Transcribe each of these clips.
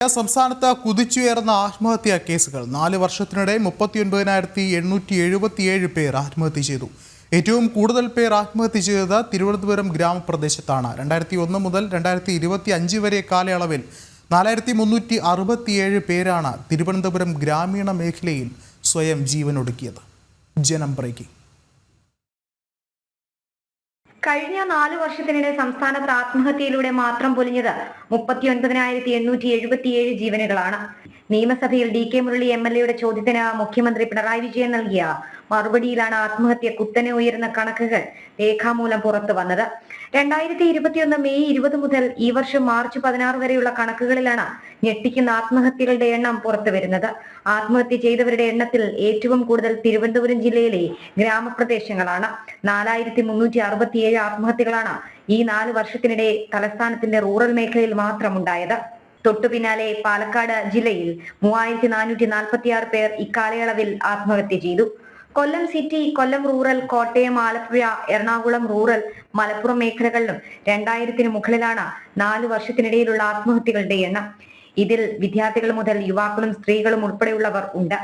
സംസ്ഥാനത്ത് കുതിച്ചുയർന്ന ആത്മഹത്യാ കേസുകൾ 4 വർഷത്തിനിടെ 39,877 പേർ ആത്മഹത്യ ചെയ്തു. ഏറ്റവും കൂടുതൽ പേർ ആത്മഹത്യ ചെയ്തത് തിരുവനന്തപുരം ഗ്രാമപ്രദേശത്താണ്. 2001 മുതൽ 2025 വരെ കാലയളവിൽ 4,367 പേരാണ് തിരുവനന്തപുരം ഗ്രാമീണ മേഖലയിൽ സ്വയം ജീവനൊടുക്കിയത്. ജനം ബ്രേക്കിംഗ്. കഴിഞ്ഞ 4 വർഷത്തിനിടെ സംസ്ഥാനത്ത് ആത്മഹത്യയിലൂടെ മാത്രം പൊലിഞ്ഞത് 39,877 ജീവനുകളാണ്. നിയമസഭയിൽ DK മുരളി MLA ചോദ്യത്തിന് മുഖ്യമന്ത്രി പിണറായി വിജയൻ നൽകിയ മറുപടിയിലാണ് ആത്മഹത്യ കുത്തനെ ഉയർന്ന കണക്കുകൾ രേഖാമൂലം പുറത്തു വന്നത്. 2021 മെയ് 20 മുതൽ ഈ വർഷം മാർച്ച് 16 വരെയുള്ള കണക്കുകളിലാണ് ഞെട്ടിക്കുന്ന ആത്മഹത്യകളുടെ എണ്ണം പുറത്തു വരുന്നത്. ആത്മഹത്യ ചെയ്തവരുടെ എണ്ണത്തിൽ ഏറ്റവും കൂടുതൽ തിരുവനന്തപുരം ജില്ലയിലെ ഗ്രാമപ്രദേശങ്ങളാണ്. 4,367 ആത്മഹത്യകളാണ് ഈ 4 വർഷത്തിനിടെ തലസ്ഥാനത്തിന്റെ റൂറൽ മേഖലയിൽ മാത്രം ഉണ്ടായത്. തൊട്ടു പിന്നാലെ പാലക്കാട് ജില്ലയിൽ 3,446 പേർ ഇക്കാലയളവിൽ ആത്മഹത്യ ചെയ്തു. കൊല്ലം സിറ്റി, കൊല്ലം റൂറൽ, കോട്ടയം, ആലപ്പുഴ, എറണാകുളം റൂറൽ, മലപ്പുറം മേഖലകളിലും 2000-ന് മുകളിലാണ് 4 വർഷത്തിനിടയിലുള്ള ആത്മഹത്യകളുടെ എണ്ണം. ഇതിൽ വിദ്യാർത്ഥികൾ മുതൽ യുവാക്കളും സ്ത്രീകളും ഉൾപ്പെടെയുള്ളവർ ഉണ്ട്.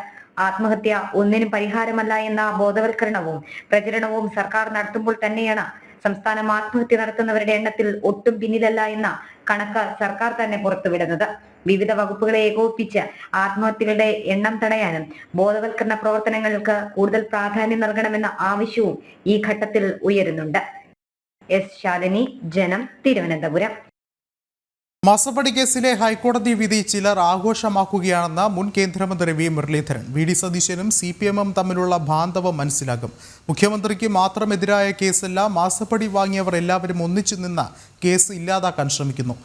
ആത്മഹത്യ ഒന്നിനും പരിഹാരമല്ല എന്ന ബോധവൽക്കരണവും പ്രചരണവും സർക്കാർ നടത്തുമ്പോൾ തന്നെയാണ് സംസ്ഥാനം ആത്മഹത്യ നടത്തുന്നവരുടെ എണ്ണത്തിൽ ഒട്ടും പിന്നിലല്ല എന്ന കണക്ക് സർക്കാർ തന്നെ പുറത്തുവിടുന്നത്. വിവിധ വകുപ്പുകളെ ഏകോപിപ്പിച്ച് ആത്മഹത്യകളുടെ എണ്ണം തടയാനും ബോധവൽക്കരണ പ്രവർത്തനങ്ങൾക്ക് കൂടുതൽ പ്രാധാന്യം നൽകണമെന്ന ആവശ്യവും ഈ ഘട്ടത്തിൽ ഉയരുന്നുണ്ട്. S. ശാലിനി, ജനം, തിരുവനന്തപുരം. മാസപ്പടി കേസിലെ ഹൈക്കോടതി വിധി ചിലർ ആഘോഷമാക്കുകയാണെന്ന് മുൻ കേന്ദ്രമന്ത്രി V. മുരളീധരൻ. VD സതീശനും CPM-ഉം തമ്മിലുള്ള ബാന്ധവം മനസ്സിലാകും. മുഖ്യമന്ത്രിക്ക് മാത്രം എതിരായ കേസല്ല, മാസപ്പടി വാങ്ങിയവർ എല്ലാവരും ഒന്നിച്ചു നിന്ന് കേസ് ഇല്ലാതാക്കാൻ ശ്രമിക്കുന്നു.